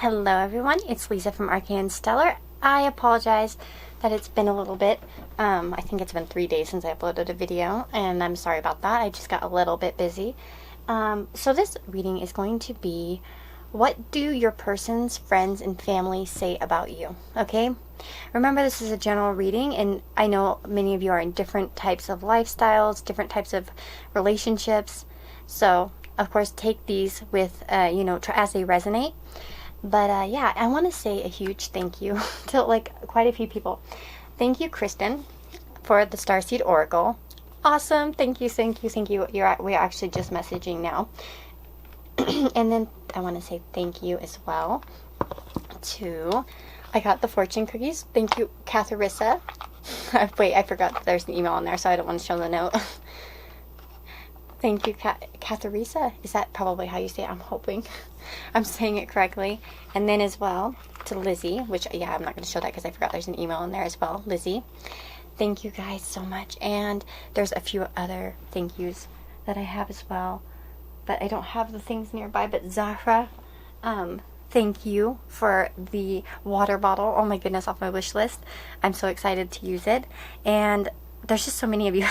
Hello everyone, it's Lisa from Arcane Stellar. I apologize that it's been a little bit. I think it's been 3 days since I uploaded a video, and I'm sorry about that. I just got a little bit busy. So this reading is going to be, what do your person's friends and family say about you? Okay? Remember, this is a general reading, and I know many of you are in different types of lifestyles, different types of relationships. So, of course, take these with, as they resonate. But yeah, I want to say a huge thank you to quite a few people. Thank you, Kristen, for the Starseed Oracle. Awesome. Thank you, thank you, thank you. We're actually just messaging now. And then I want to say thank you as well to, I got the fortune cookies. Thank you, Catharissa. Wait, I forgot that there's an email in there, so I don't want to show the note. Thank you, Catharissa. Is that probably how you say it? I'm hoping I'm saying it correctly. And then as well to Lizzie, which, yeah, I'm not going to show that because I forgot there's an email in there as well. Lizzie, thank you guys so much. And there's a few other thank yous that I have as well, but I don't have the things nearby. But Zahra, thank you for the water bottle. Oh my goodness, off my wish list. I'm so excited to use it. And there's just so many of you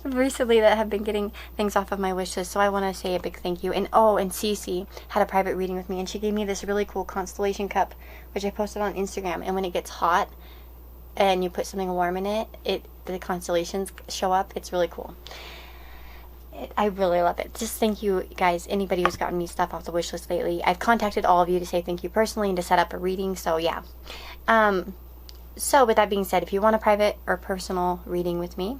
recently that have been getting things off of my wish list, so I want to say a big thank you. And and Cece had a private reading with me, and she gave me this really cool constellation cup, which I posted on Instagram. And when it gets hot and you put something warm in it, the constellations show up. It's really cool. I really love it. Just thank you guys, anybody who's gotten me stuff off the wish list lately. I've contacted all of you to say thank you personally and to set up a reading, so yeah. So with that being said, if you want a private or personal reading with me,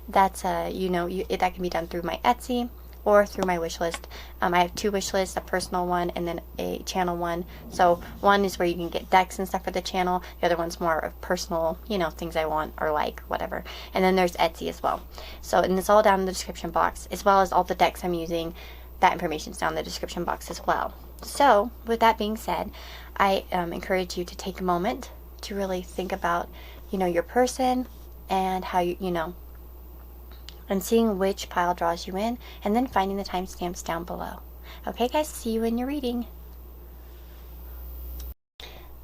that's that can be done through my Etsy or through my wish list. I have two wish lists, a personal one and then a channel one. So one is where you can get decks and stuff for the channel. The other one's more of personal, things I want or like, whatever. And then there's Etsy as well. So, and it's all down in the description box, as well as all the decks I'm using. That information's down in the description box as well. So with that being said, I encourage you to take a moment to really think about, your person and how and seeing which pile draws you in, and then finding the timestamps down below. Okay guys, see you in your reading.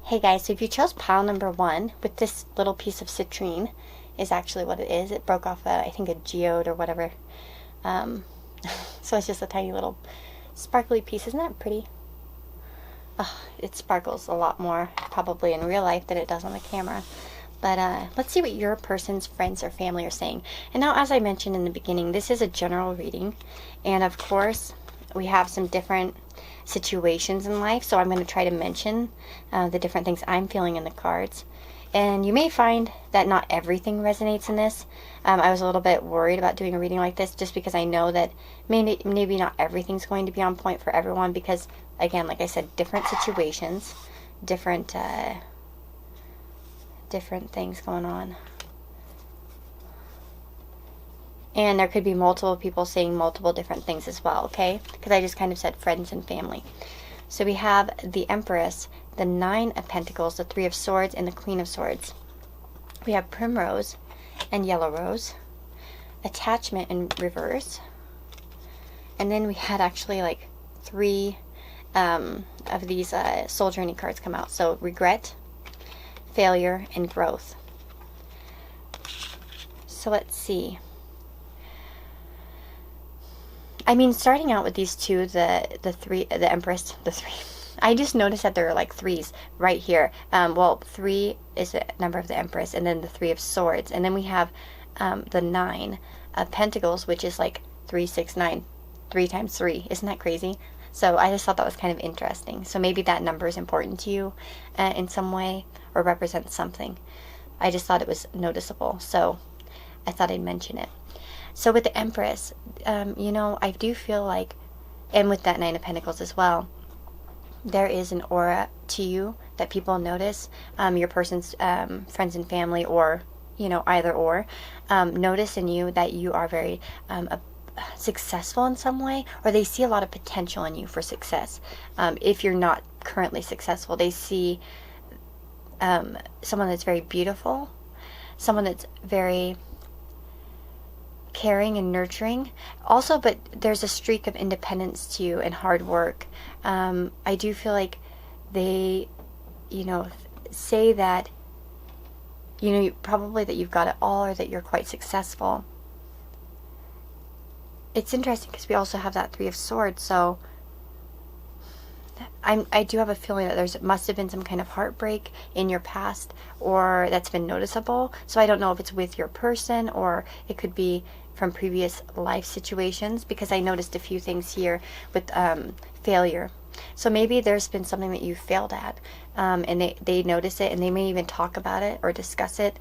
Hey guys, so if you chose pile number 1 with this little piece of citrine, is actually what it is. It broke off I think a geode or whatever. So it's just a tiny little sparkly piece. Isn't that pretty? It sparkles a lot more probably in real life than it does on the camera. But let's see what your person's friends or family are saying. And now, as I mentioned in the beginning, this is a general reading, and of course we have some different situations in life, so I'm going to try to mention the different things I'm feeling in the cards. And you may find that not everything resonates in this. I was a little bit worried about doing a reading like this, just because I know that maybe not everything's going to be on point for everyone, because again, like I said, different situations, different things going on. And there could be multiple people saying multiple different things as well, okay? Because I just kind of said friends and family. So we have the Empress, the 9 of Pentacles, the 3 of Swords, and the Queen of Swords. We have Primrose and Yellow Rose, Attachment in reverse. And then we had actually like 3 of these soul journey cards come out. So Regret, Failure, and Growth. So let's see. I mean, starting out with these two, the Empress, the 3. I just noticed that there are like 3s right here. Well, 3 is the number of the Empress, and then the 3 of Swords, and then we have the 9 of Pentacles, which is like 3, 6, 9, 3 times 3. Isn't that crazy? So I just thought that was kind of interesting. So maybe that number is important to you in some way, or represents something. I just thought it was noticeable, so I thought I'd mention it. So with the Empress, I do feel like, and with that 9 of Pentacles as well, there is an aura to you that people notice. Your person's friends and family, or, either or, notice in you that you are very successful in some way, or they see a lot of potential in you for success. If you're not currently successful, they see someone that's very beautiful, someone that's very caring and nurturing also, but there's a streak of independence to you and hard work. I do feel like they, say that, probably that you've got it all, or that you're quite successful. It's interesting because we also have that Three of Swords, so I do have a feeling that there must have been some kind of heartbreak in your past, or that's been noticeable. So I don't know if it's with your person, or it could be from previous life situations, because I noticed a few things here with failure. So maybe there's been something that you failed at, and they notice it, and they may even talk about it or discuss it,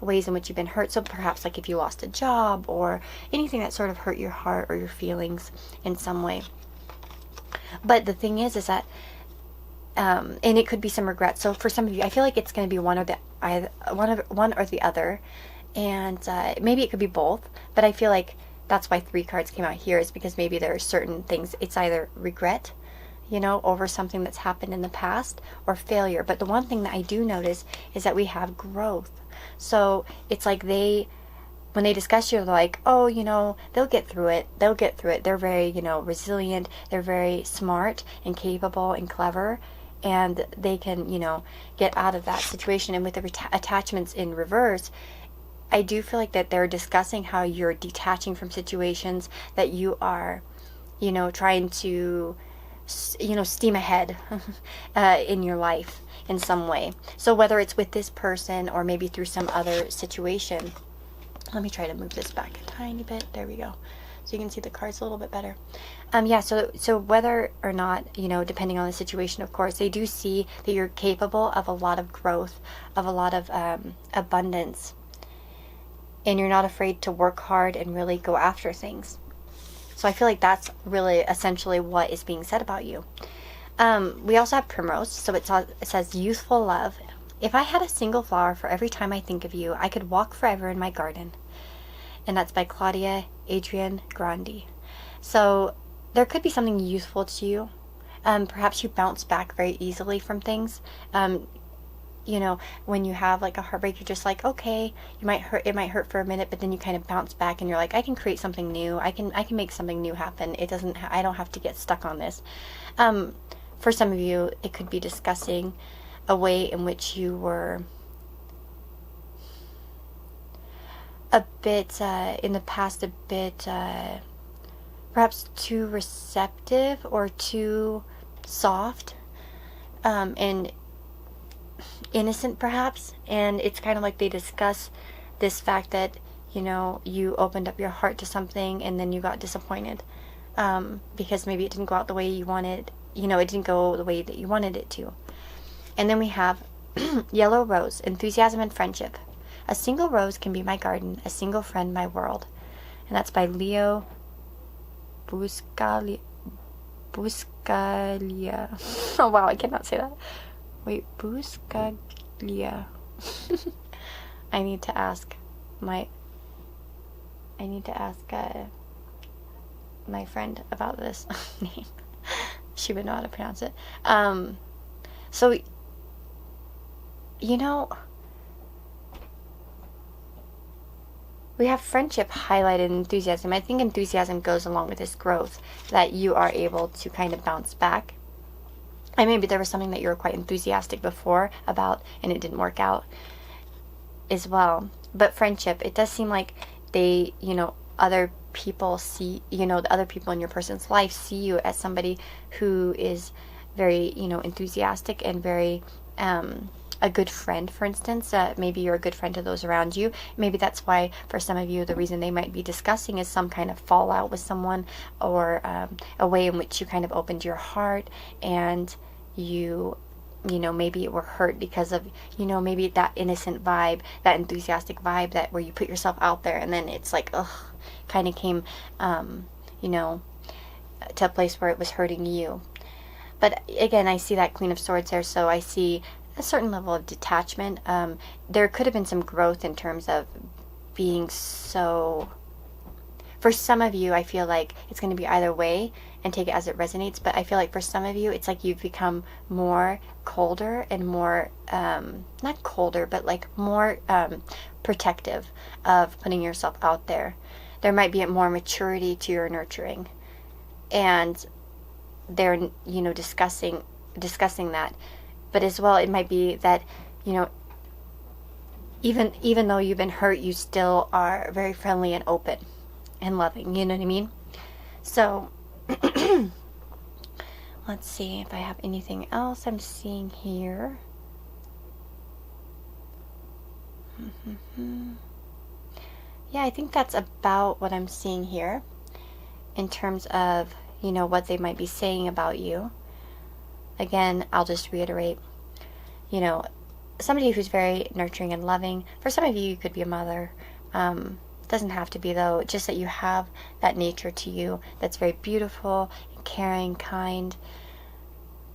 ways in which you've been hurt. So perhaps like if you lost a job, or anything that sort of hurt your heart or your feelings in some way. But the thing is that, and it could be some regret. So for some of you, I feel like it's going to be one or the other, and maybe it could be both. But I feel like that's why 3 cards came out here, is because maybe there are certain things. It's either regret, over something that's happened in the past, or failure. But the one thing that I do notice is that we have growth. So it's like when they discuss you, they're like, oh, they'll get through it. They'll get through it. They're very, resilient. They're very smart and capable and clever. And they can, get out of that situation. And with the attachments in reverse, I do feel like that they're discussing how you're detaching from situations, that you are, trying to, steam ahead in your life in some way. So whether it's with this person or maybe through some other situation. Let me try to move this back a tiny bit. There we go. So you can see the cards a little bit better. So whether or not, depending on the situation, of course, they do see that you're capable of a lot of growth, of a lot of abundance. And you're not afraid to work hard and really go after things. So I feel like that's really essentially what is being said about you. We also have Primrose. So it says youthful love. If I had a single flower for every time I think of you, I could walk forever in my garden. And that's by Claudia Adrian Grandi. So there could be something youthful to you. Perhaps you bounce back very easily from things. When you have like a heartbreak, you're just like, okay, it might hurt for a minute, but then you kind of bounce back and you're like, I can create something new. I can make something new happen. I don't have to get stuck on this. For some of you, it could be discussing a way in which you were a bit, in the past, perhaps too receptive or too soft, and innocent perhaps. And it's kind of like they discuss this fact that, you opened up your heart to something and then you got disappointed, because maybe it didn't go out the way you wanted, it didn't go the way that you wanted it to. And then we have Yellow Rose, enthusiasm and friendship. A single rose can be my garden, a single friend my world. And that's by Leo Buscaglia. Oh wow, I cannot say that. Wait, Buscaglia. I need to ask my friend about this name. She would know how to pronounce it. So, we have friendship highlighted in enthusiasm. I think enthusiasm goes along with this growth, that you are able to kind of bounce back. And maybe there was something that you were quite enthusiastic before about and it didn't work out as well. But friendship, it does seem like they, other people see, the other people in your person's life see you as somebody who is very, enthusiastic and very, a good friend, for instance. Maybe you're a good friend to those around you. Maybe that's why for some of you the reason they might be discussing is some kind of fallout with someone, or a way in which you kind of opened your heart and you maybe were hurt because of, maybe that innocent vibe, that enthusiastic vibe, that where you put yourself out there and then it's like, kind of came, to a place where it was hurting you. But again, I see that Queen of Swords there, so I see a certain level of detachment. There could have been some growth in terms of being so... For some of you, I feel like it's going to be either way, and take it as it resonates, but I feel like for some of you, it's like you've become more colder and more, not colder, but like more protective of putting yourself out there. There might be a more maturity to your nurturing. And they're, discussing discussing that. But as well, it might be that, you know, even though you've been hurt, you still are very friendly and open and loving. You know what I mean? So let's see if I have anything else I'm seeing here. Yeah, I think that's about what I'm seeing here in terms of, you know, what they might be saying about you. Again, I'll just reiterate, you know, somebody who's very nurturing and loving. For some of you, you could be a mother. Doesn't have to be, though. Just that you have that nature to you that's very beautiful, caring, kind.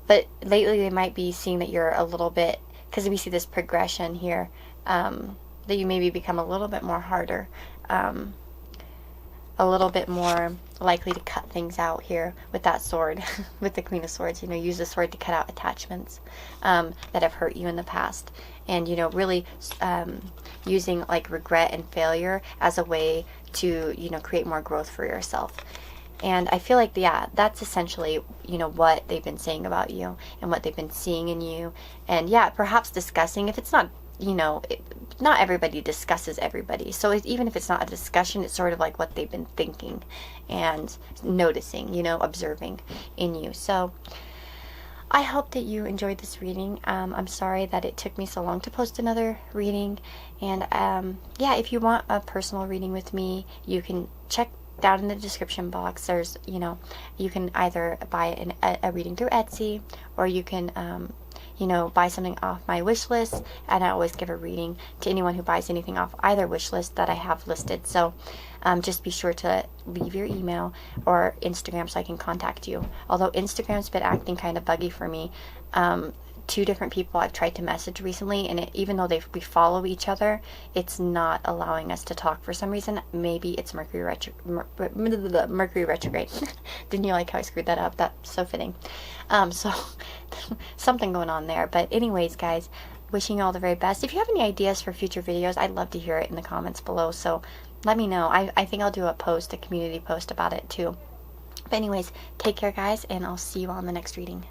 But lately, they might be seeing that you're a little bit, because we see this progression here, that you maybe become a little bit more harder, a little bit more likely to cut things out here with that sword, with the Queen of Swords. You know, use the sword to cut out attachments that have hurt you in the past. And, you know, really using like regret and failure as a way to, you know, create more growth for yourself. And I feel like, yeah, that's essentially, you know, what they've been saying about you and what they've been seeing in you. And yeah, perhaps discussing, if it's not, you know, not everybody discusses everybody. So even if it's not a discussion, it's sort of like what they've been thinking and noticing, you know, observing in you. So I hope that you enjoyed this reading. I'm sorry that it took me so long to post another reading. And yeah, if you want a personal reading with me, you can check down in the description box. There's, you know, you can either buy a reading through Etsy, or you can you know, buy something off my wish list, and I always give a reading to anyone who buys anything off either wish list that I have listed. So just be sure to leave your email or Instagram so I can contact you. Although Instagram's been acting kind of buggy for me. 2 different people I've tried to message recently, and even though we follow each other, it's not allowing us to talk for some reason. Maybe it's Mercury retrograde. Didn't you like how I screwed that up? That's so fitting. So something going on there. But anyways, guys, wishing you all the very best. If you have any ideas for future videos, I'd love to hear it in the comments below. So let me know. I think I'll do a community post about it too. But anyways, take care, guys, and I'll see you all in the next reading.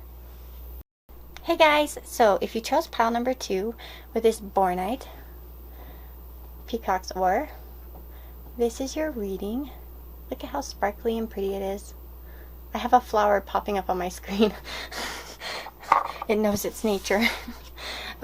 Hey guys, so if you chose pile number 2 with this Bornite Peacock's Ore, this is your reading. Look at how sparkly and pretty it is. I have a flower popping up on my screen. It knows its nature.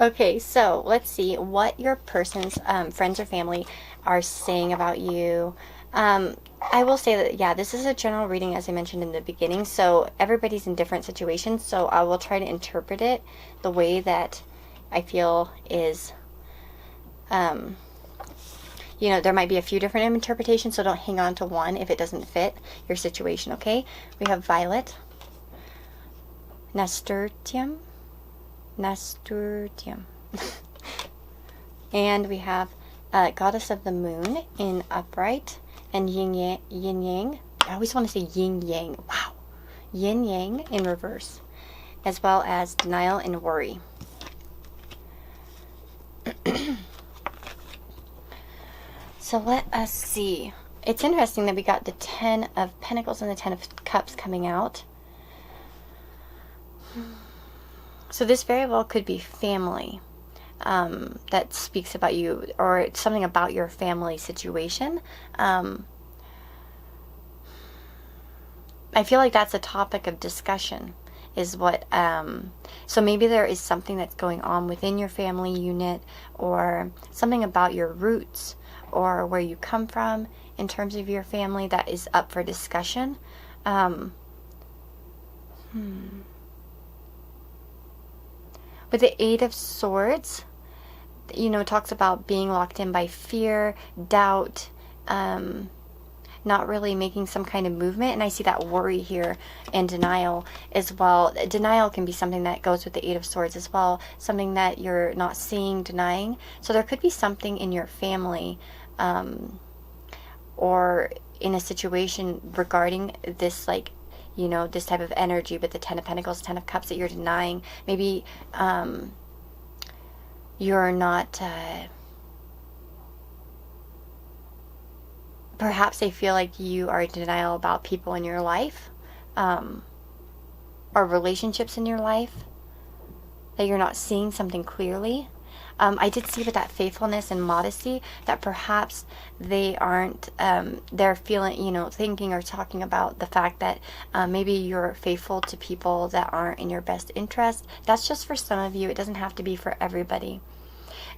Okay, so let's see what your person's friends or family are saying about you. I will say that, yeah, this is a general reading, as I mentioned in the beginning, so everybody's in different situations, so I will try to interpret it the way that I feel is, you know, there might be a few different interpretations, so don't hang on to one if it doesn't fit your situation, okay? We have Violet, Nasturtium, and we have Goddess of the Moon in upright, and yin yang. I always want to say yin yang. Wow. Yin yang in reverse, as well as denial and worry. So let us see. It's interesting that we got the 10 of Pentacles and the 10 of Cups coming out. So this very well could be family. That speaks about you, or something about your family situation. I feel like that's a topic of discussion, is what, so maybe there is something that's going on within your family unit, or something about your roots, or where you come from in terms of your family that is up for discussion. With the 8 of Swords, you know, talks about being locked in by fear, doubt, not really making some kind of movement. And I see that worry here and denial as well. Denial can be something that goes with the 8 of Swords as well, something that you're not seeing, denying. So there could be something in your family or in a situation regarding this, like, you know, this type of energy with the 10 of Pentacles, 10 of Cups that you're denying. Maybe you're not, perhaps they feel like you are in denial about people in your life, or relationships in your life. that you're not seeing something clearly. I did see with that faithfulness and modesty that perhaps they aren't, they're feeling, thinking or talking about the fact that maybe you're faithful to people that aren't in your best interest. That's just for some of you. It doesn't have to be for everybody.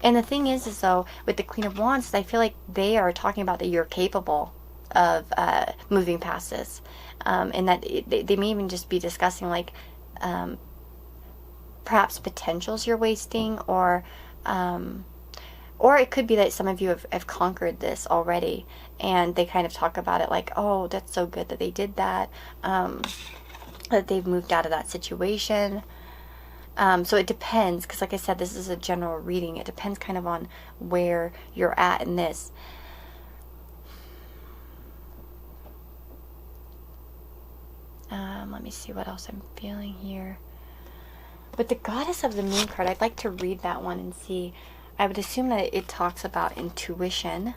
And the thing is though, with the Queen of Wands, I feel like they are talking about that you're capable of moving past this. And that they may even just be discussing like perhaps potentials you're wasting, or it could be that some of you have conquered this already, and they kind of talk about it like, oh, that's so good that they did that, that they've moved out of that situation. So it depends, because like I said, this is a general reading. It depends kind of on where you're at in this. Let me see what else I'm feeling here. But the Goddess of the Moon card, I'd like to read that one and see. I would assume that it talks about intuition.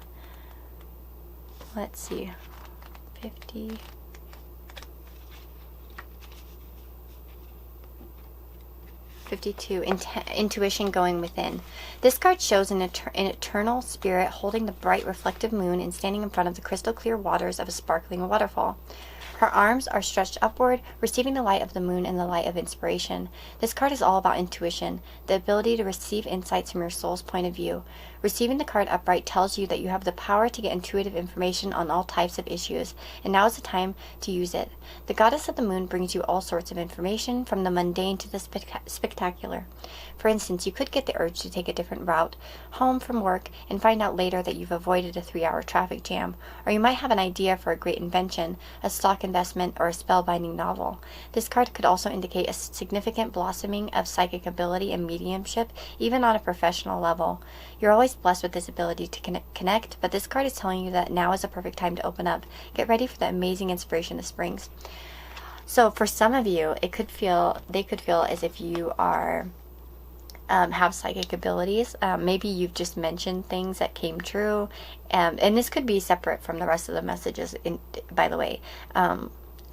Let's see. 50. Intuition going within. This card shows an eternal spirit holding the bright reflective moon and standing in front of the crystal clear waters of a sparkling waterfall. Her arms are stretched upward, receiving the light of the moon and the light of inspiration. This card is all about intuition, the ability to receive insights from your soul's point of view. Receiving the card upright tells you that you have the power to get intuitive information on all types of issues, and now is the time to use it. The Goddess of the Moon brings you all sorts of information, from the mundane to the spectacular. For instance, you could get the urge to take a different route home from work and find out later that you've avoided a 3-hour traffic jam, or you might have an idea for a great invention, a stock investment, or a spellbinding novel. This card could also indicate a significant blossoming of psychic ability and mediumship, even on a professional level. You're always blessed with this ability to connect, but this card is telling you that now is a perfect time to open up. Get ready for the amazing inspiration this brings. So for some of you, they could feel as if you are have psychic abilities. Maybe you've just mentioned things that came true, and this could be separate from the rest of the messages, by the way.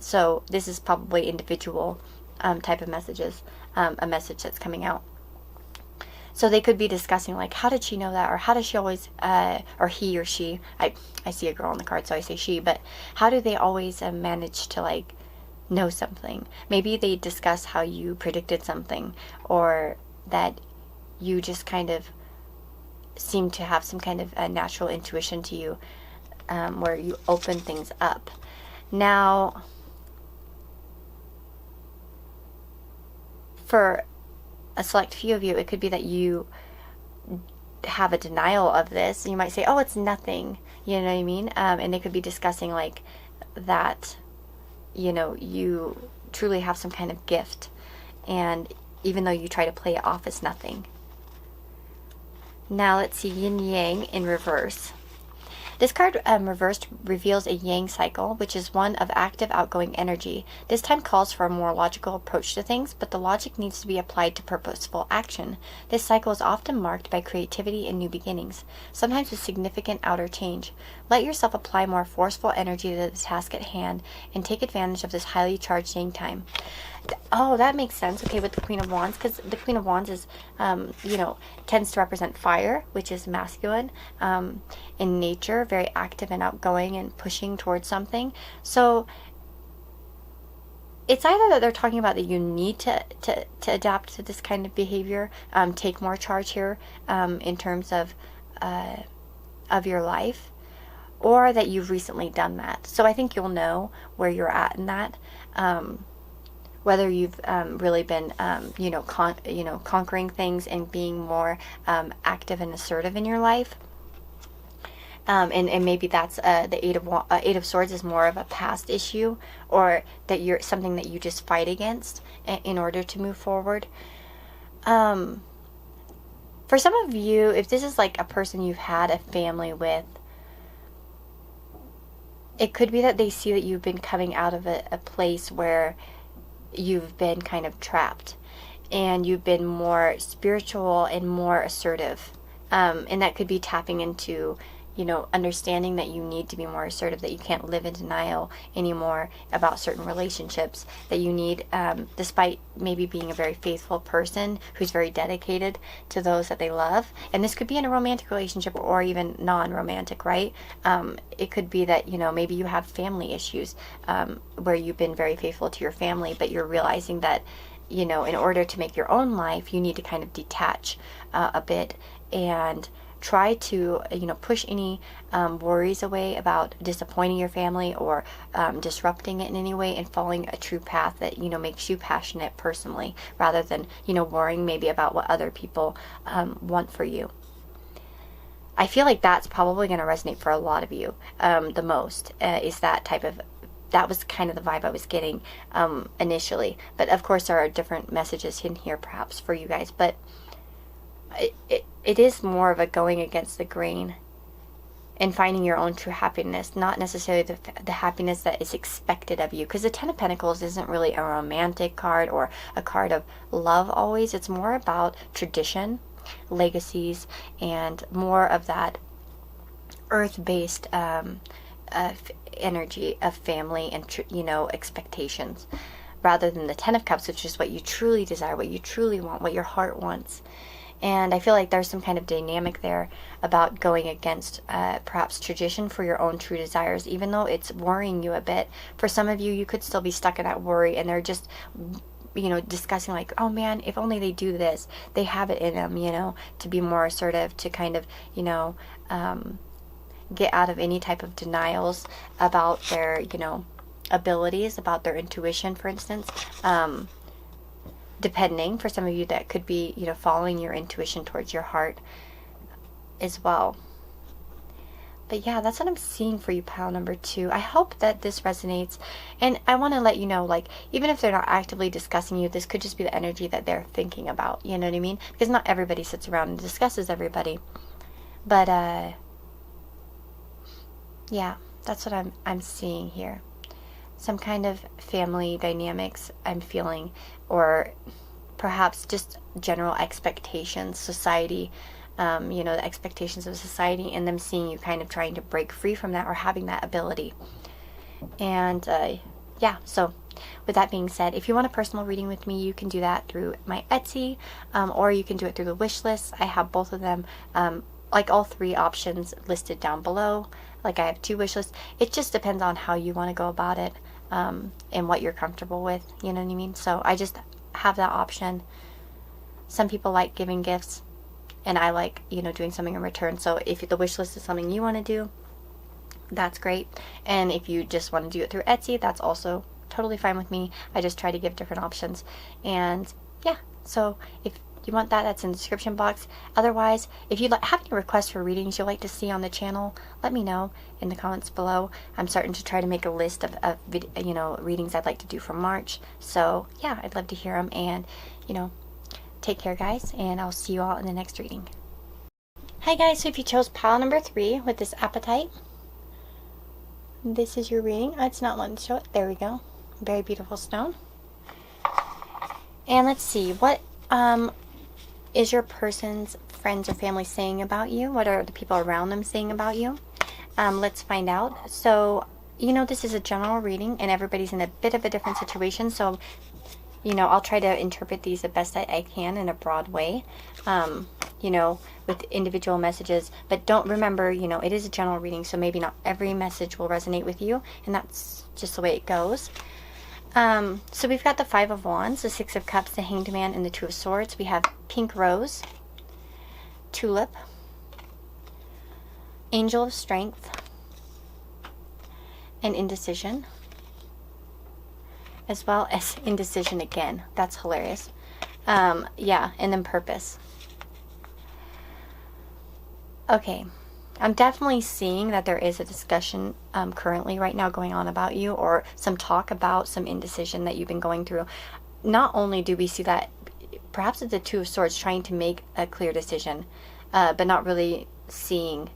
So this is probably individual type of messages, a message that's coming out. So they could be discussing like, how did she know that, or how does she always, or he or she, I see a girl on the card, so I say she, but how do they always manage to like know something? Maybe they discuss how you predicted something, or that you just kind of seem to have some kind of a natural intuition to you, where you open things up. Now, for a select few of you, it could be that you have a denial of this. You might say, oh, it's nothing, you know what I mean? And they could be discussing like that, you truly have some kind of gift, and even though you try to play it off as nothing. Now let's see yin yang in reverse. This card reversed reveals a yang cycle, which is one of active outgoing energy. This time calls for a more logical approach to things, but the logic needs to be applied to purposeful action. This cycle is often marked by creativity and new beginnings, sometimes with significant outer change. Let yourself apply more forceful energy to the task at hand and take advantage of this highly charged yang time. Oh, that makes sense. Okay, with the Queen of Wands, because the Queen of Wands is, tends to represent fire, which is masculine, in nature, very active and outgoing and pushing towards something. So it's either that they're talking about that you need to adapt to this kind of behavior, take more charge here, in terms of your life, or that you've recently done that. So I think you'll know where you're at in that. Whether you've really been, conquering things and being more active and assertive in your life, and maybe that's the Eight of Swords is more of a past issue, or that you're something that you just fight against in order to move forward. For some of you, if this is like a person you've had a family with, it could be that they see that you've been coming out of a place where you've been kind of trapped, and you've been more spiritual and more assertive, and that could be tapping into understanding that you need to be more assertive, that you can't live in denial anymore about certain relationships, that you need, despite maybe being a very faithful person who's very dedicated to those that they love, and this could be in a romantic relationship or even non-romantic, right? It could be that, maybe you have family issues, where you've been very faithful to your family, but you're realizing that, in order to make your own life, you need to kind of detach a bit and try to, push any worries away about disappointing your family or disrupting it in any way, and following a true path that, makes you passionate personally, rather than, worrying maybe about what other people want for you. I feel like that's probably going to resonate for a lot of you the most, is that was kind of the vibe I was getting initially. But of course there are different messages in here perhaps for you guys, but it is more of a going against the grain and finding your own true happiness, not necessarily the happiness that is expected of you. Because the Ten of Pentacles isn't really a romantic card or a card of love always. It's more about tradition, legacies, and more of that earth-based energy of family and, expectations, rather than the Ten of Cups, which is what you truly desire, what you truly want, what your heart wants. And I feel like there's some kind of dynamic there about going against perhaps tradition for your own true desires, even though it's worrying you a bit. For some of you, you could still be stuck in that worry, and they're just, discussing like, oh man, if only they do this, they have it in them, to be more assertive, to kind of, get out of any type of denials about their, abilities, about their intuition, for instance. Depending, for some of you, that could be, following your intuition towards your heart as well. But yeah, that's what I'm seeing for you, pile number 2. I hope that this resonates. And I want to let you know, like, even if they're not actively discussing you, this could just be the energy that they're thinking about. You know what I mean? Because not everybody sits around and discusses everybody. But, yeah, that's what I'm seeing here. Some kind of family dynamics I'm feeling, or perhaps just general expectations, society, the expectations of society, and them seeing you kind of trying to break free from that, or having that ability. And yeah, so with that being said, if you want a personal reading with me, you can do that through my Etsy, or you can do it through the wish list. I have both of them, like all 3 options listed down below. Like, I have 2 wish lists. It just depends on how you want to go about it, and what you're comfortable with, you know what I mean? So I just have that option. Some people like giving gifts, and I like, doing something in return. So if the wish list is something you want to do, that's great. And if you just want to do it through Etsy, that's also totally fine with me. I just try to give different options. And yeah, so if you want that, that's in the description box. Otherwise, if you have any requests for readings you'd like to see on the channel, let me know in the comments below. I'm starting to try to make a list of readings I'd like to do for March. So yeah, I'd love to hear them. And take care, guys, and I'll see you all in the next reading. Hi guys, so if you chose pile number 3 with this apatite, this is your reading. It's not wanting to show it. There we go. Very beautiful stone. And let's see, what is your person's friends or family saying about you? What are the people around them saying about you? Let's find out. So, this is a general reading, and everybody's in a bit of a different situation. So, I'll try to interpret these the best I can in a broad way, with individual messages. But don't remember, it is a general reading, so maybe not every message will resonate with you, and that's just the way it goes. So we've got the 5 of Wands, the 6 of Cups, the Hanged Man, and the 2 of Swords. We have Pink Rose, Tulip, Angel of Strength, and Indecision, as well as Indecision again. That's hilarious. Yeah, and then Purpose. Okay. I'm definitely seeing that there is a discussion currently right now going on about you, or some talk about some indecision that you've been going through. Not only do we see that, perhaps it's the 2 of Swords trying to make a clear decision, but not really seeing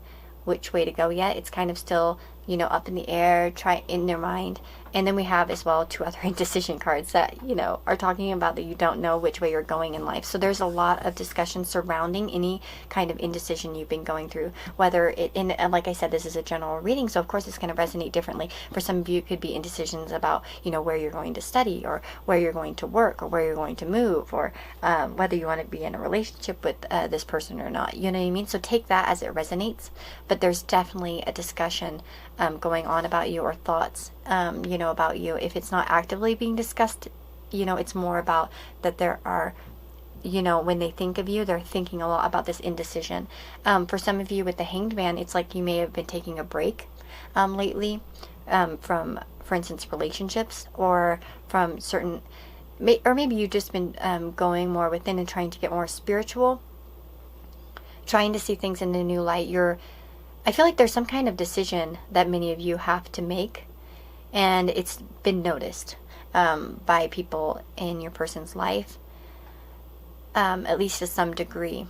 which way to go yet. It's kind of still, up in the air, in their mind. And then we have as well 2 other indecision cards that, you know, are talking about that you don't know which way you're going in life. So there's a lot of discussion surrounding any kind of indecision you've been going through, whether it, and like I said, this is a general reading, so of course it's going to resonate differently. For some of you, it could be indecisions about, you know, where you're going to study, or where you're going to work, or where you're going to move, or whether you want to be in a relationship with this person or not. You know what I mean? So take that as it resonates. But there's definitely a discussion going on about you, or thoughts, you know, about you. If it's not actively being discussed, you know, it's more about that there are, you know, when they think of you, they're thinking a lot about this indecision. For some of you with the Hanged Man, it's like you may have been taking a break lately from, for instance, relationships, or from certain, or maybe you've just been going more within and trying to get more spiritual, trying to see things in a new light. I feel like there's some kind of decision that many of you have to make, and it's been noticed by people in your person's life, at least to some degree.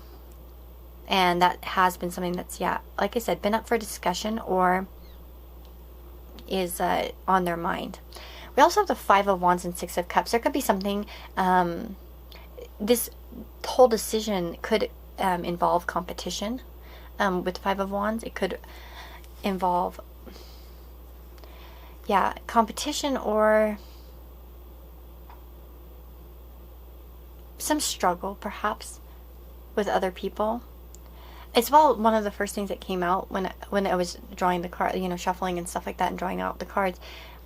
And that has been something that's, yeah, like I said, been up for discussion, or is on their mind. We also have the 5 of Wands and 6 of Cups. There could be something, this whole decision could involve competition. With 5 of Wands, it could involve, yeah, competition, or some struggle perhaps with other people. As well, one of the first things that came out when I was drawing the card, you know, shuffling and stuff like that, and drawing out the cards,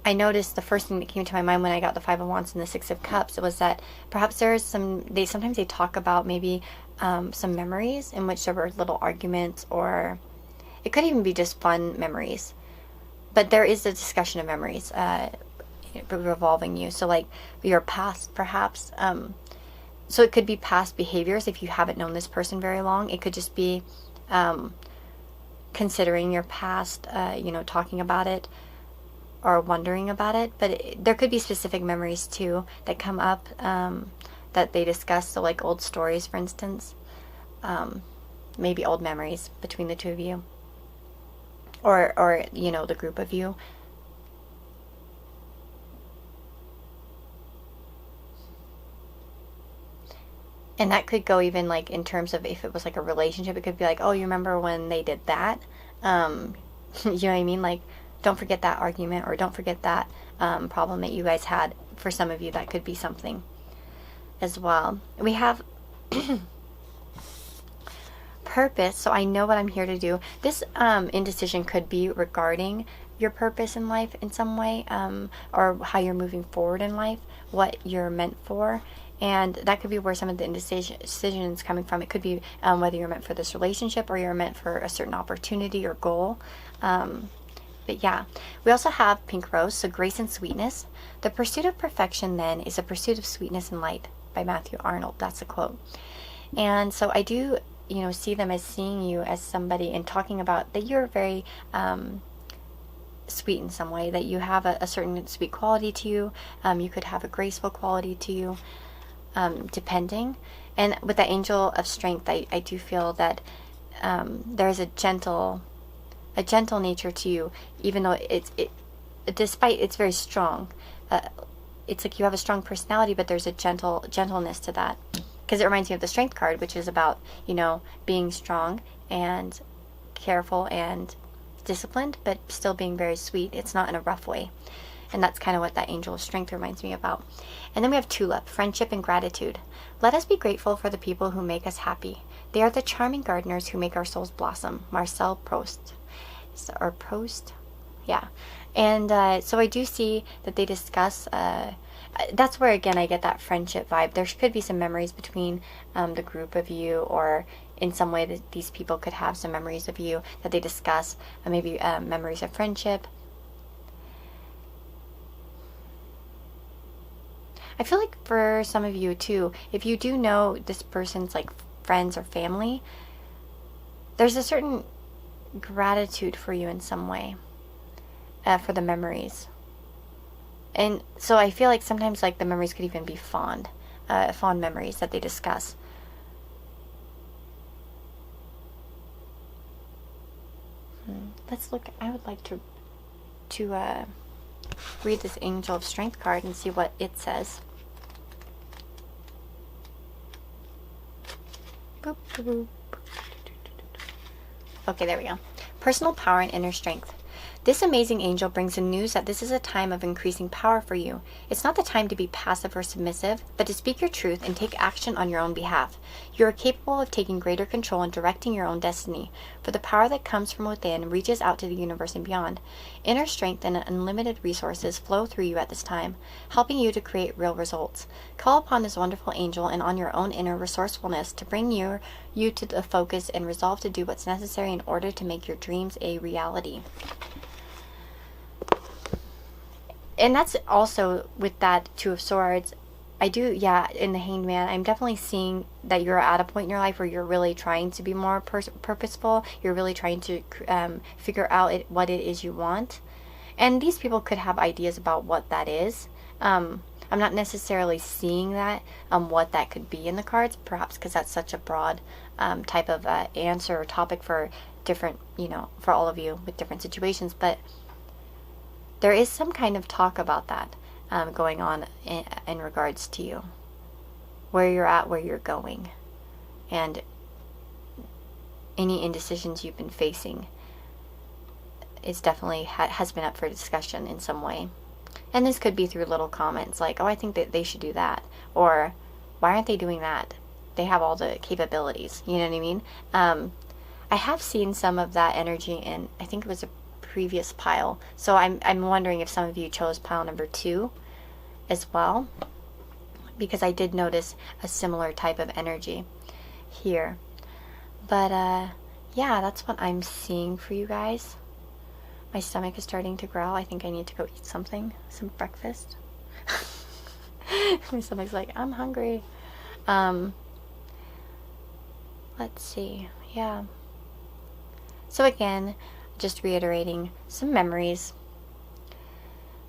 I noticed the first thing that came to my mind when I got the 5 of Wands and the 6 of Cups was that perhaps there's sometimes they talk about maybe some memories in which there were little arguments, or it could even be just fun memories. But there is a discussion of memories revolving you. So like your past, perhaps. So it could be past behaviors if you haven't known this person very long. It could just be considering your past, you know, talking about it, or wondering about it. But there could be specific memories too that come up that they discuss. So like old stories, for instance, maybe old memories between the 2 of you, or you know, the group of you. And that could go even like in terms of, if it was like a relationship, it could be like, oh, you remember when they did that? You know what I mean? Like, don't forget that argument, or don't forget that problem that you guys had. For some of you, that could be something as well. We have purpose. So I know what I'm here to do. This indecision could be regarding your purpose in life in some way, or how you're moving forward in life, what you're meant for. And that could be where some of the indecision is coming from. It could be whether you're meant for this relationship, or you're meant for a certain opportunity or goal. But yeah, we also have Pink Rose, so grace and sweetness. The pursuit of perfection then is a pursuit of sweetness and light, by Matthew Arnold. That's a quote. And so I do, you know, see them as seeing you as somebody, and talking about that you're very sweet in some way, that you have a certain sweet quality to you. You could have a graceful quality to you. Depending. And with the angel of strength, I do feel that there's a gentle nature to you, even though despite it's very strong. It's like you have a strong personality, but there's a gentleness to that, because it reminds me of the Strength card, which is about, you know, being strong and careful and disciplined, but still being very sweet. It's not in a rough way. And that's kind of what that angel of strength reminds me about. And then we have tulip, friendship and gratitude. Let us be grateful for the people who make us happy. They are the charming gardeners who make our souls blossom. Marcel Proust. Or Proust? Yeah. And so I do see that they discuss, that's where, again, I get that friendship vibe. There could be some memories between the group of you, or in some way that these people could have some memories of you that they discuss, maybe memories of friendship. I feel like for some of you too, if you do know this person's like friends or family, there's a certain gratitude for you in some way, for the memories. And so I feel like sometimes like the memories could even be fond memories that they discuss. Let's look. I would like to read this Angel of Strength card and see what it says. Boop, boop, boop. Okay, there we go. Personal power and inner strength. This amazing angel brings the news that this is a time of increasing power for you. It's not the time to be passive or submissive, but to speak your truth and take action on your own behalf. You are capable of taking greater control and directing your own destiny, for the power that comes from within reaches out to the universe and beyond. Inner strength and unlimited resources flow through you at this time, helping you to create real results. Call upon this wonderful angel and on your own inner resourcefulness to bring you to the focus and resolve to do what's necessary in order to make your dreams a reality. And that's also with that Two of Swords. I do, yeah, in the Hanged Man, I'm definitely seeing that you're at a point in your life where you're really trying to be more purposeful. You're really trying to figure out what it is you want. And these people could have ideas about what that is. I'm not necessarily seeing that, what that could be in the cards, perhaps because that's such a broad type of answer or topic for different, for all of you with different situations. But there is some kind of talk about that going on in regards to you, where you're at, where you're going, and any indecisions you've been facing. It's definitely has been up for discussion in some way. And this could be through little comments like, oh, I think that they should do that, or why aren't they doing that? They have all the capabilities, you know what I mean? I have seen some of that energy in, I think it was a previous pile, so I'm wondering if some of you chose pile number 2 as well, because I did notice a similar type of energy here. But yeah, that's what I'm seeing for you guys. My stomach is starting to growl. I think I need to go eat some breakfast. My stomach's like, I'm hungry. Let's see. Yeah, so again, just reiterating, some memories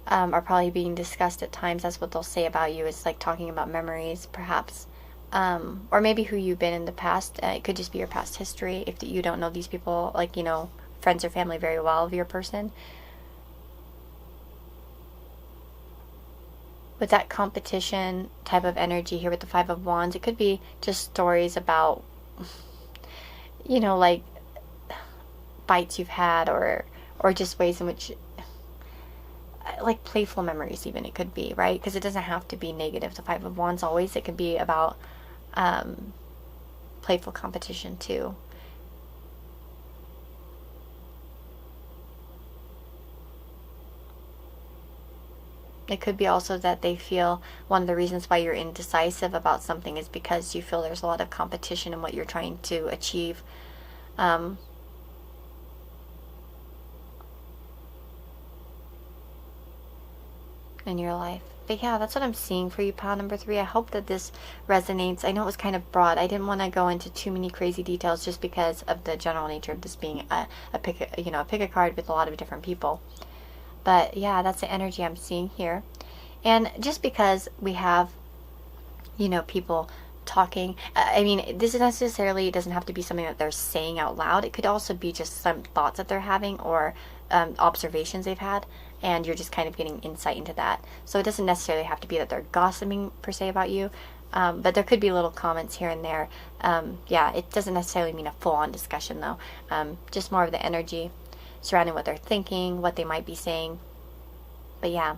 are probably being discussed at times. That's what they'll say about you, is like talking about memories, perhaps, or maybe who you've been in the past. It could just be your past history. If you don't know these people, like, friends or family very well of your person. With that competition type of energy here with the Five of Wands, it could be just stories about, like fights you've had, or just ways in which, like playful memories even, it could be, right? Because it doesn't have to be negative. The Five of Wands always, it could be about playful competition too. It could be also that they feel one of the reasons why you're indecisive about something is because you feel there's a lot of competition in what you're trying to achieve. In your life. But yeah, that's what I'm seeing for you, pile number 3. I hope that this resonates. I know it was kind of broad. I didn't want to go into too many crazy details just because of the general nature of this being a pick a card with a lot of different people. But yeah, that's the energy I'm seeing here. And just because we have, people talking, I mean, this is necessarily, it doesn't have to be something that they're saying out loud. It could also be just some thoughts that they're having, or observations they've had, and you're just kind of getting insight into that. So it doesn't necessarily have to be that they're gossiping per se about you, but there could be little comments here and there. Yeah, it doesn't necessarily mean a full-on discussion though. Just more of the energy surrounding what they're thinking, what they might be saying. But yeah,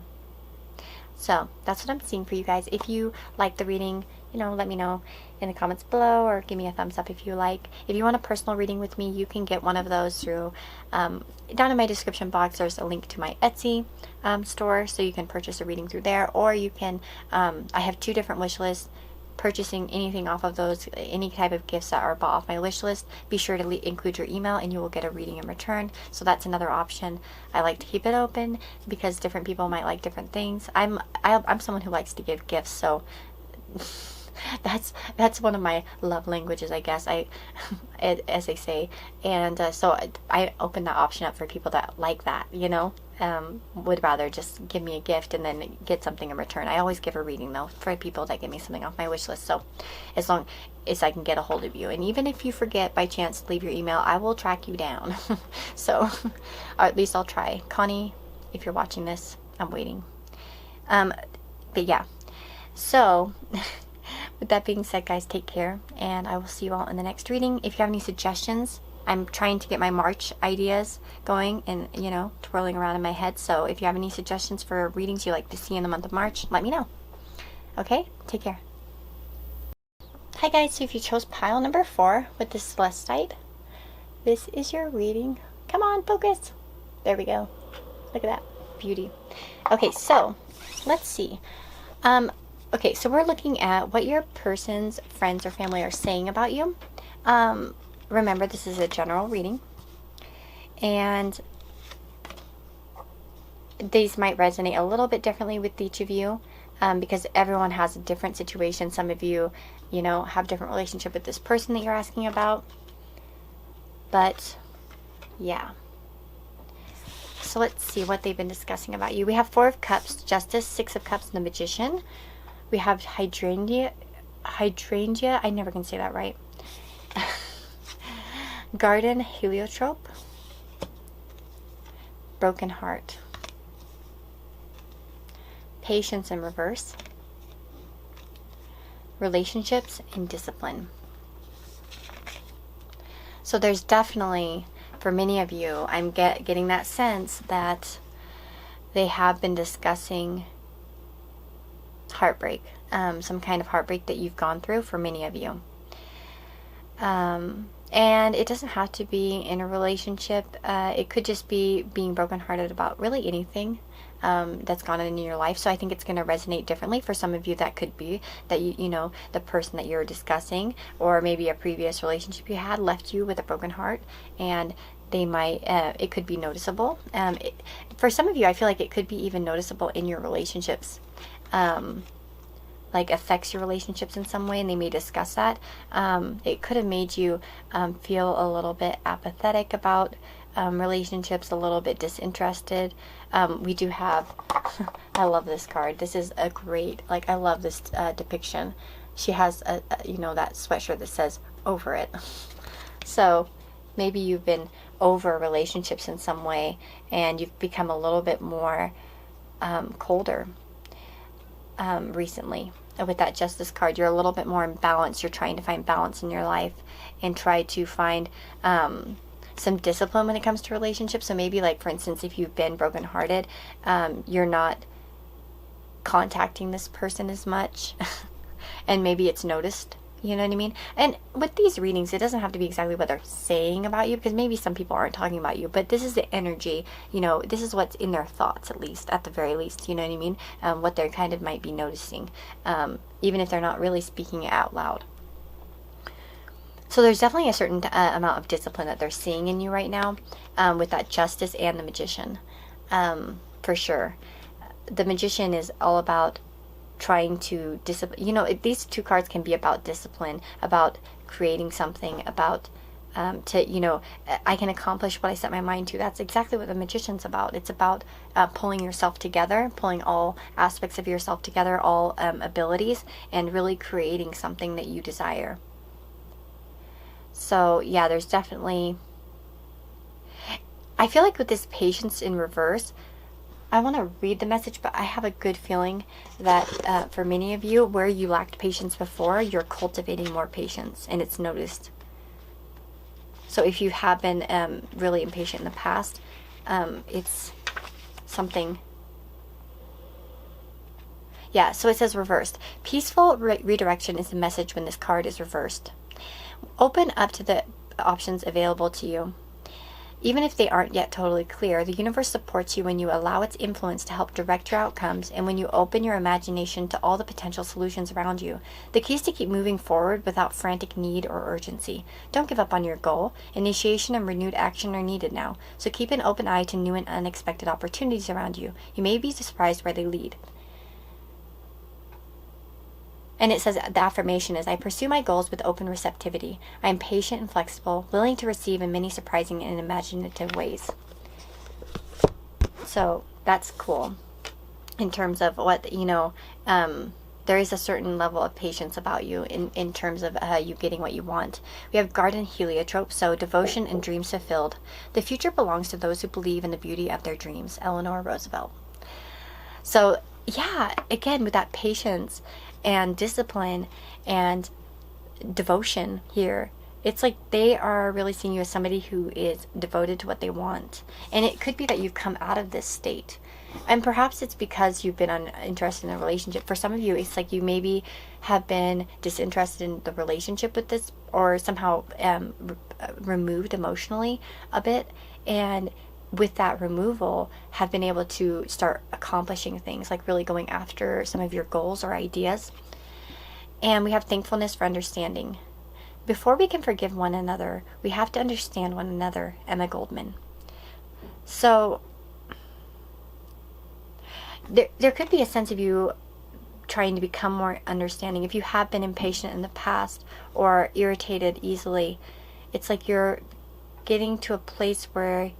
so that's what I'm seeing for you guys. If you like the reading, let me know in the comments below, or give me a thumbs up if you like. If you want a personal reading with me, you can get one of those through, down in my description box, there's a link to my Etsy store, so you can purchase a reading through there, or you can, I have 2 different wish lists. Purchasing anything off of those, any type of gifts that are bought off my wish list, be sure to include your email and you will get a reading in return. So that's another option. I like to keep it open because different people might like different things. I'm someone who likes to give gifts, so that's one of my love languages, I guess, as they say. And so I open that option up for people that like that, would rather just give me a gift and then get something in return. I always give a reading though for people that give me something off my wish list, so as long as I can get a hold of you. And even if you forget by chance to leave your email, I will track you down. So, or at least I'll try. Connie, if you're watching this, I'm waiting. But yeah, so with that being said, guys, take care, and I will see you all in the next reading. If you have any suggestions, I'm trying to get my March ideas going and, you know, twirling around in my head. So if you have any suggestions for readings you'd like to see in the month of March, let me know. Okay, take care. Hi guys, so if you chose pile number 4 with the Celestite, this is your reading. Come on, focus. There we go. Look at that beauty. Okay, so let's see. Okay, so we're looking at what your person's friends or family are saying about you. Remember, this is a general reading, and these might resonate a little bit differently with each of you, because everyone has a different situation. Some of you, you know, have different relationship with this person that you're asking about. But yeah. So let's see what they've been discussing about you. We have 4 of Cups, Justice, 6 of Cups, and the Magician. We have Hydrangea. I never can say that right. Garden, Heliotrope. Broken Heart. Patience in reverse. Relationships and discipline. So there's definitely, for many of you, I'm getting that sense that they have been discussing heartbreak, some kind of heartbreak that you've gone through, for many of you. And it doesn't have to be in a relationship. It could just be being brokenhearted about really anything that's gone on in your life. So I think it's going to resonate differently for some of you. That could be that you know, the person that you're discussing, or maybe a previous relationship you had, left you with a broken heart, and they might, it could be noticeable. For some of you, I feel like it could be even noticeable in your relationships. Like affects your relationships in some way, and they may discuss that. It could have made you feel a little bit apathetic about relationships, a little bit disinterested. We do have, I love this card. This is a great, like, I love this depiction. She has you know, that sweatshirt that says "over it." So maybe you've been over relationships in some way, and you've become a little bit more colder recently. With that Justice card, you're a little bit more in balance. You're trying to find balance in your life and try to find some discipline when it comes to relationships. So maybe, like, for instance, if you've been brokenhearted, you're not contacting this person as much and maybe it's noticed. You know what I mean? And with these readings, it doesn't have to be exactly what they're saying about you, because maybe some people aren't talking about you, but this is the energy, you know, this is what's in their thoughts, at least, at the very least, you know what I mean? What they kind of might be noticing, even if they're not really speaking it out loud. So there's definitely a certain amount of discipline that they're seeing in you right now, with that Justice and the Magician, for sure. The Magician is all about trying to discipline, you know, these 2 cards can be about discipline, about creating something, about to, you know, I can accomplish what I set my mind to. That's exactly what the Magician's about. It's about pulling yourself together, pulling all aspects of yourself together, all abilities, and really creating something that you desire. So yeah, there's definitely, I feel like with this Patience in reverse, I want to read the message, but I have a good feeling that for many of you, where you lacked patience before, you're cultivating more patience, and it's noticed. So if you have been really impatient in the past, it's something. Yeah, so it says reversed. Peaceful redirection is the message when this card is reversed. Open up to the options available to you. Even if they aren't yet totally clear, the universe supports you when you allow its influence to help direct your outcomes, and when you open your imagination to all the potential solutions around you. The key is to keep moving forward without frantic need or urgency. Don't give up on your goal. Initiation and renewed action are needed now, so keep an open eye to new and unexpected opportunities around you. You may be surprised where they lead. And it says the affirmation is, I pursue my goals with open receptivity. I am patient and flexible, willing to receive in many surprising and imaginative ways. So that's cool in terms of what, you know, there is a certain level of patience about you in terms of you getting what you want. We have Garden Heliotrope, so devotion and dreams fulfilled. The future belongs to those who believe in the beauty of their dreams. Eleanor Roosevelt. So yeah, again, with that patience and discipline and devotion here, it's like they are really seeing you as somebody who is devoted to what they want. And it could be that you've come out of this state. And perhaps it's because you've been interested in a relationship. For some of you, it's like you maybe have been disinterested in the relationship with this, or somehow removed emotionally a bit. And with that removal, have been able to start accomplishing things, like really going after some of your goals or ideas. And we have thankfulness for understanding. Before we can forgive one another, we have to understand one another, Emma Goldman. So there could be a sense of you trying to become more understanding. If you have been impatient in the past or irritated easily, it's like you're getting to a place where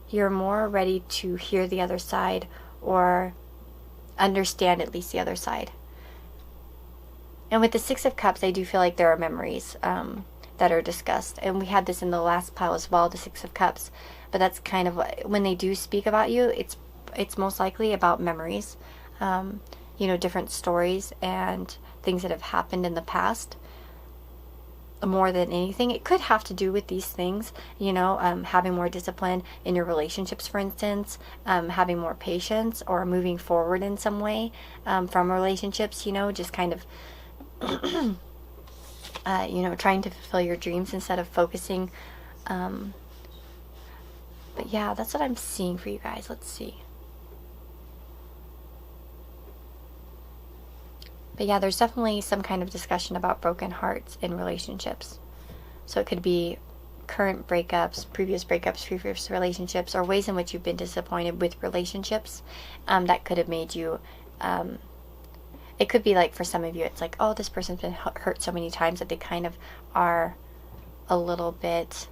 you're more ready to hear the other side, or understand at least the other side. And with the Six of Cups, I do feel like there are memories that are discussed. And we had this in the last pile as well, the Six of Cups. But that's kind of, when they do speak about you, it's most likely about memories. You know, different stories and things that have happened in the past. More than anything, it could have to do with these things, you know, having more discipline in your relationships, for instance, having more patience, or moving forward in some way from relationships, you know, just kind of you know, trying to fulfill your dreams instead of focusing. But yeah, that's what I'm seeing for you guys. Let's see. But yeah, there's definitely some kind of discussion about broken hearts in relationships. So it could be current breakups, previous relationships, or ways in which you've been disappointed with relationships that could have made you it could be like, for some of you, it's like, oh, this person's been hurt so many times that they kind of are a little bit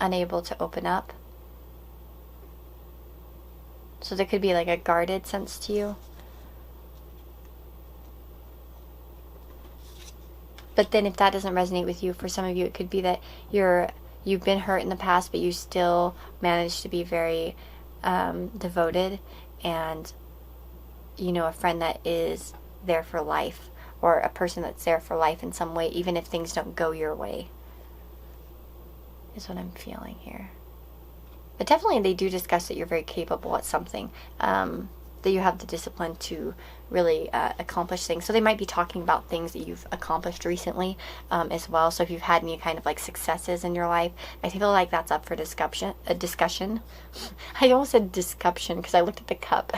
unable to open up. So there could be like a guarded sense to you. But then if that doesn't resonate with you, for some of you, it could be that you've been hurt in the past, but you still manage to be very devoted, and you know, a friend that is there for life, or a person that's there for life in some way, even if things don't go your way, is what I'm feeling here. But definitely they do discuss that you're very capable at something, that you have the discipline to really accomplish things. So they might be talking about things that you've accomplished recently as well. So if you've had any kind of like successes in your life, I feel like that's up for discussion. I almost said discussion because I looked at the cup.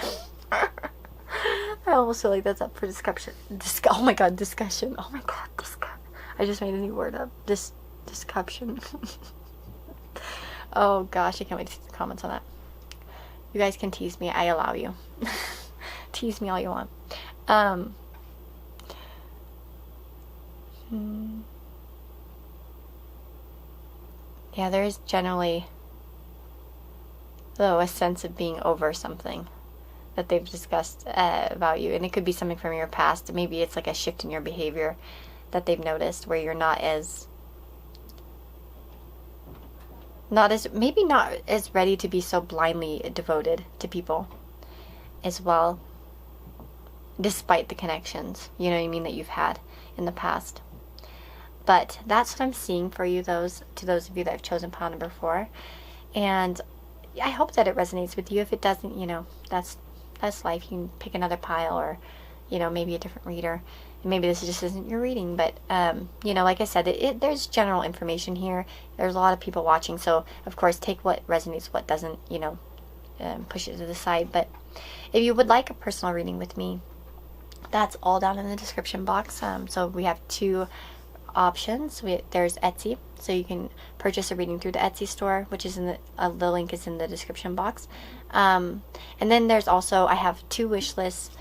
I almost feel like that's up for discussion. Oh my god, discussion. Oh my god, discussion. I just made a new word up. Discussion. Oh gosh, I can't wait to see the comments on that. You guys can tease me. I allow you. Tease me all you want. Yeah, there is generally, though, a sense of being over something that they've discussed about you. And it could be something from your past. Maybe it's like a shift in your behavior that they've noticed, where you're not as ready to be so blindly devoted to people as well, despite the connections, you know what I mean, that you've had in the past. But that's what I'm seeing for you, to those of you that have chosen pile number 4. And I hope that it resonates with you. If it doesn't, you know, that's life. You can pick another pile, or, you know, maybe a different reader. And maybe this just isn't your reading, but, you know, like I said, there's general information here. There's a lot of people watching, so, of course, take what resonates, what doesn't, you know, push it to the side. But if you would like a personal reading with me, that's all down in the description box. So we have 2 options. There's Etsy, so you can purchase a reading through the Etsy store, which is the link is in the description box. And then there's also, I have 2 wish lists.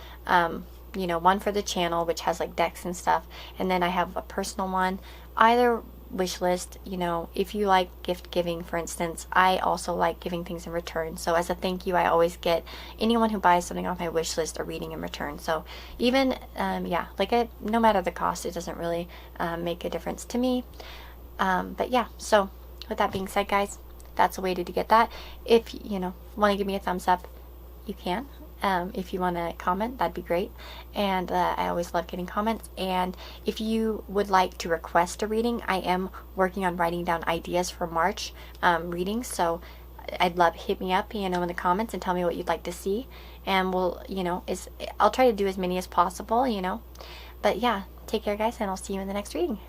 You know, one for the channel, which has like decks and stuff, and then I have a personal one. Either wish list, you know, if you like gift giving, for instance, I also like giving things in return. So as a thank you, I always get anyone who buys something off my wish list a reading in return. So even, yeah, like no matter the cost, it doesn't really make a difference to me. But yeah, so with that being said, guys, that's a way to get that. If you know, want to give me a thumbs up, you can. If you want to comment, that'd be great. And I always love getting comments. And if you would like to request a reading, I am working on writing down ideas for March readings. So I'd love, hit me up, you know, in the comments and tell me what you'd like to see. And we'll, you know, I'll try to do as many as possible, you know. But yeah, take care, guys, and I'll see you in the next reading.